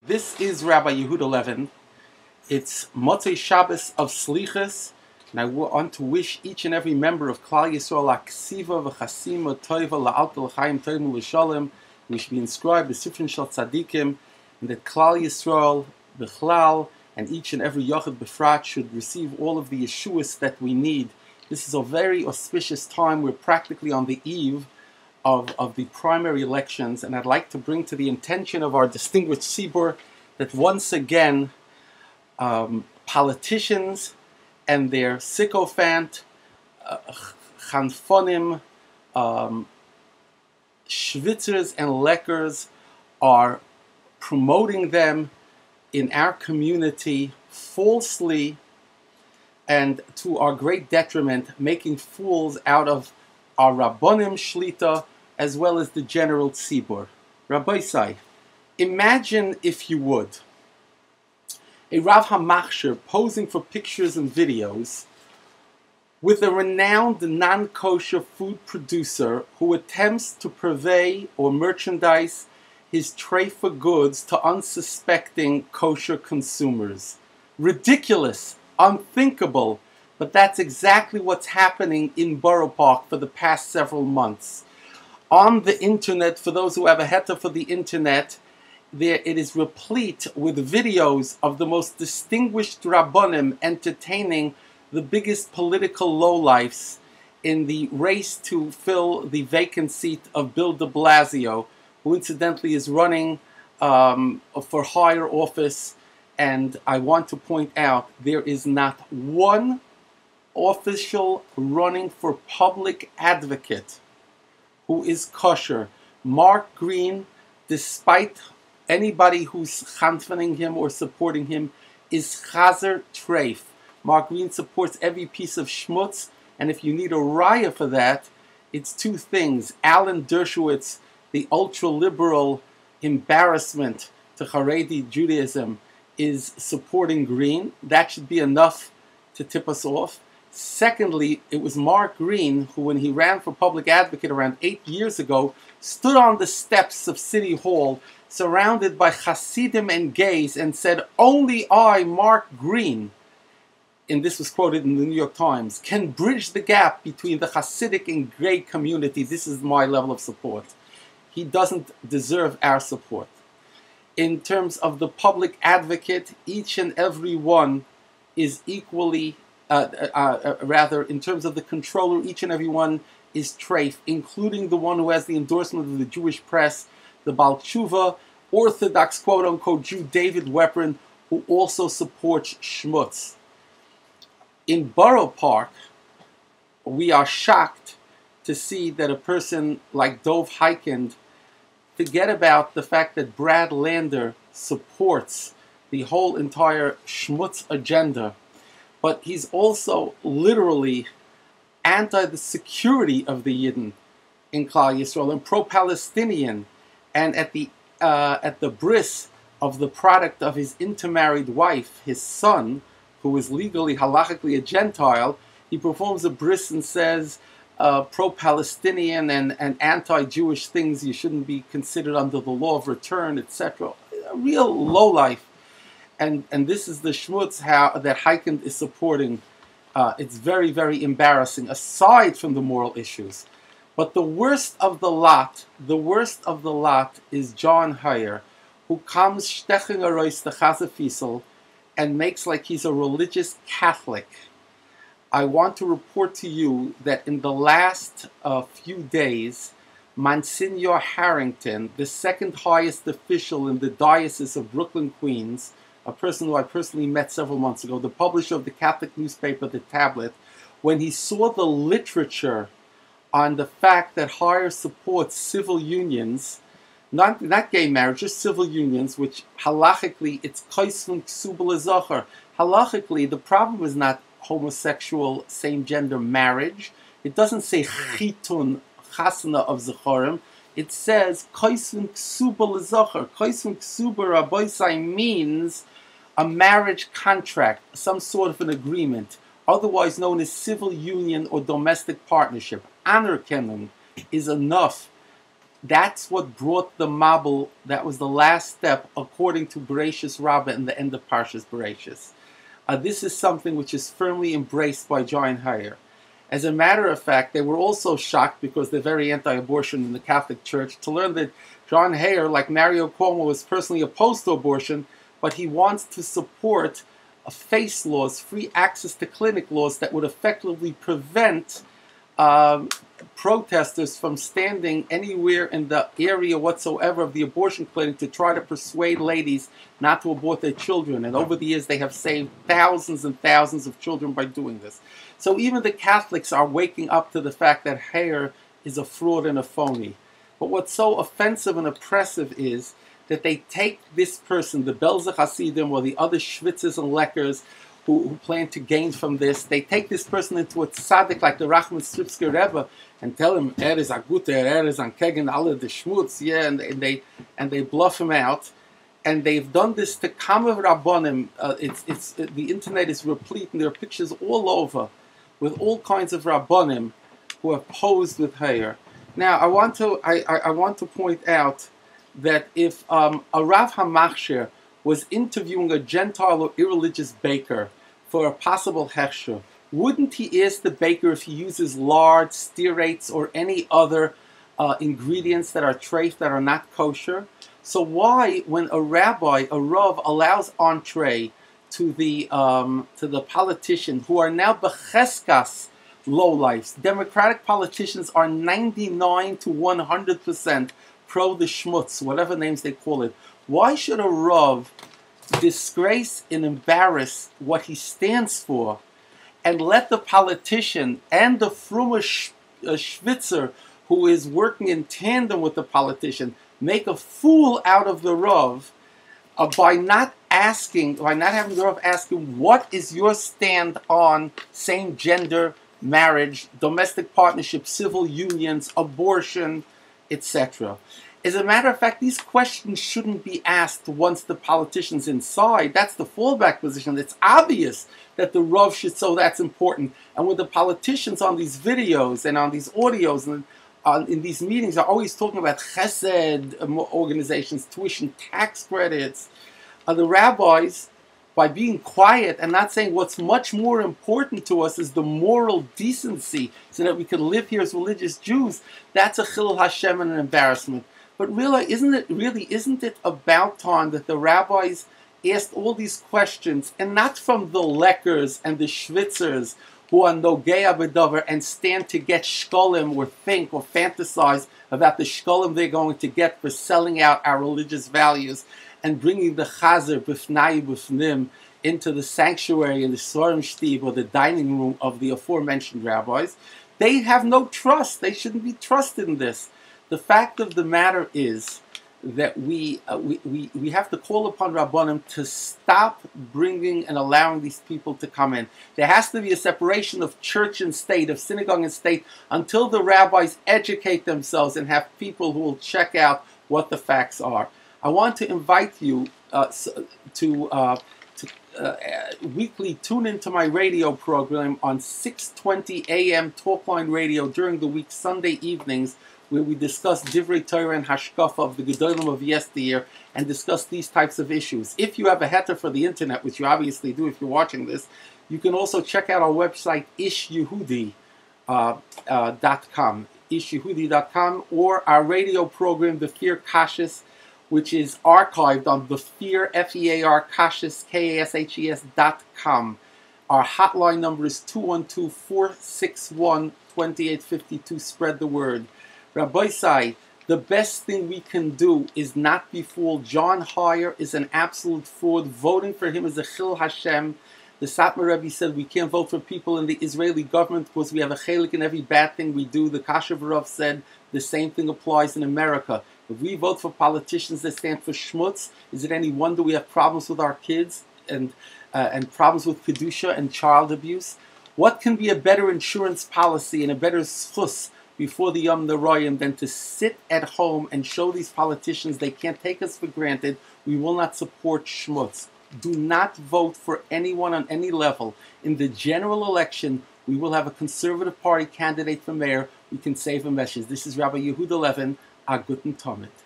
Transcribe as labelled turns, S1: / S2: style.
S1: This is Rabbi Yehuda Levin. It's Motzei Shabbos of Slichas, and I want to wish each and every member of Klal Yisrael Aksiva v'Chasima Toiva La'alta L'Chaim Toivu L'Shalom. We should be inscribed with Sifrin Shel Tzadikim, and that Klal Yisrael B'chlal and each and every Yochid B'frat should receive all of the Yeshuas that we need. This is a very auspicious time. We're practically on the eve of the primary elections, and I'd like to bring to the attention of our distinguished Tzibur that once again politicians and their sycophant chanfonim, schwitzers and leckers are promoting them in our community falsely and to our great detriment, making fools out of our Rabbonim Shlita as well as the general Tzibur. Rabbi Sai, imagine, if you would, a Rav HaMachshir posing for pictures and videos with a renowned non-kosher food producer who attempts to purvey or merchandise his treifa goods to unsuspecting kosher consumers. Ridiculous, unthinkable, but that's exactly what's happening in Borough Park for the past several months. On the internet, for those who have a heta for the internet, it is replete with videos of the most distinguished Rabbonim entertaining the biggest political lowlifes in the race to fill the vacant seat of Bill de Blasio, who incidentally is running for higher office. And I want to point out, there is not one official running for public advocate who is kosher. Mark Green, despite anybody who's championing him or supporting him, is chazer treif. Mark Green supports every piece of schmutz, and if you need a raya for that, it's two things. Alan Dershowitz, the ultra-liberal embarrassment to Haredi Judaism, is supporting Green. That should be enough to tip us off. Secondly, it was Mark Green who, when he ran for public advocate around 8 years ago, stood on the steps of City Hall, surrounded by Hasidim and gays, and said, "Only I, Mark Green," and this was quoted in the New York Times, "can bridge the gap between the Hasidic and gay community. This is my level of support." He doesn't deserve our support. In terms of the public advocate, each and every one is equally in terms of the controller, each and every one is treif, including the one who has the endorsement of the Jewish press, the Baal Tshuva, Orthodox quote-unquote Jew David Weprin, who also supports schmutz. In Borough Park, we are shocked to see that a person like Dov Heikind forget about the fact that Brad Lander supports the whole entire schmutz agenda, but he's also literally anti the security of the Yidden in Klal Yisrael and pro-Palestinian. And at the bris of the product of his intermarried wife, his son, who is legally, halachically a Gentile, he performs a bris and says pro-Palestinian and anti-Jewish things, you shouldn't be considered under the law of return, etc. A real lowlife. And this is the schmutz that Heikind is supporting. It's very, very embarrassing, aside from the moral issues. But the worst of the lot is John Heyer, who comes stechen arois the Chazafisel and makes like he's a religious Catholic. I want to report to you that in the last few days, Monsignor Harrington, the second highest official in the Diocese of Brooklyn, Queens, a person who I personally met several months ago, the publisher of the Catholic newspaper, The Tablet, when he saw the literature on the fact that Heyer supports civil unions, not gay marriage, just civil unions, which halachically it's kaisvun ksubal azacher. Halachically, the problem is not homosexual same-gender marriage. It doesn't say chitun, chasana of zachorim. It says kaisvun ksubal azacher. Kaisvun ksuba raboisai means a marriage contract, some sort of an agreement, otherwise known as civil union or domestic partnership. Anerkennung is enough That's what brought the Mabul. That was the last step, according to Bereshis Rabbah in the end of Parshas Bereshis. This is something which is firmly embraced by John Heyer. As a matter of fact, they were also shocked, because they're very anti-abortion in the Catholic Church, to learn that John Heyer, like Mario Cuomo, was personally opposed to abortion, but he wants to support FACE laws, free access to clinic laws, that would effectively prevent protesters from standing anywhere in the area whatsoever of the abortion clinic to try to persuade ladies not to abort their children. And over the years, they have saved thousands and thousands of children by doing this. So even the Catholics are waking up to the fact that Heyer is a fraud and a phony. But what's so offensive and oppressive is that they take this person, the Belzer Hasidim or the other Schwitzers and Leckers who plan to gain from this, they take this person into a tzaddik like the Rachman Stripsker Rebbe and tell him, is a guter, is an kegen alle de schmutz, yeah, and they bluff him out. And they've done this to Kamav Rabbonim. The internet is replete, and there are pictures all over with all kinds of Rabbonim who have posed with Heyer. Now, I want to point out that if a Rav HaMachshir was interviewing a Gentile or irreligious baker for a possible hechsher, wouldn't he ask the baker if he uses lard, stearates, or any other ingredients that are treif, that are not kosher? So why, when a rabbi, a rav, allows entree to the politician who are now becheskas lowlifes? Democratic politicians are 99 to 100% pro the schmutz, whatever names they call it. Why should a rav disgrace and embarrass what he stands for, and let the politician and the Frum Schwitzer who is working in tandem with the politician make a fool out of the rav by not having the rav asking, what is your stand on same-gender marriage, domestic partnership, civil unions, abortion, etc.? As a matter of fact, these questions shouldn't be asked once the politician's inside. That's the fallback position. It's obvious that the Rav should, so that's important. And when the politicians on these videos and on these audios and in these meetings are always talking about chesed organizations, tuition tax credits, the rabbis, by being quiet and not saying what's much more important to us is the moral decency so that we can live here as religious Jews, that's a chilul Hashem and an embarrassment. But really, isn't it about time that the rabbis asked all these questions, and not from the Leckers and the Schwitzers who are nogea b'davar and stand to get shkolim or think or fantasize about the shkolim they're going to get for selling out our religious values and bringing the chazer b'fnai b'fnim into the sanctuary in the Sorim Shtib or the dining room of the aforementioned rabbis. They have no trust. They shouldn't be trusted in this. The fact of the matter is that we have to call upon Rabbonim to stop bringing and allowing these people to come in. There has to be a separation of church and state, of synagogue and state, until the rabbis educate themselves and have people who will check out what the facts are. I want to invite you to weekly tune into my radio program on 6:20 a.m. Talkline Radio during the week, Sunday evenings, where we discuss Divrei Torah and Hashkafa of the Gedolim of yesteryear and discuss these types of issues. If you have a heter for the internet, which you obviously do if you're watching this, you can also check out our website, ishyehudi.com, ishyehudi.com, or our radio program, The Fear Kashis, which is archived on The Fear, F-E-A-R, Kashis, K-A-S-H-E-S.com. Our hotline number is 212-461-2852. Spread the word. Rabbi Sai, the best thing we can do is not be fooled. John Heyer is an absolute fraud. Voting for him is a chil Hashem. The Satmar Rebbe said we can't vote for people in the Israeli government because we have a chelik in every bad thing we do. The Kasher Rav said the same thing applies in America. If we vote for politicians that stand for schmutz, is it any wonder we have problems with our kids and problems with kedusha and child abuse? What can be a better insurance policy and a better schus before the Yom Noraim than to sit at home and show these politicians they can't take us for granted? We will not support schmutz. Do not vote for anyone on any level. In the general election, we will have a conservative party candidate for mayor. We can save a message. This is Rabbi Yehuda Levin, a guten Tomit.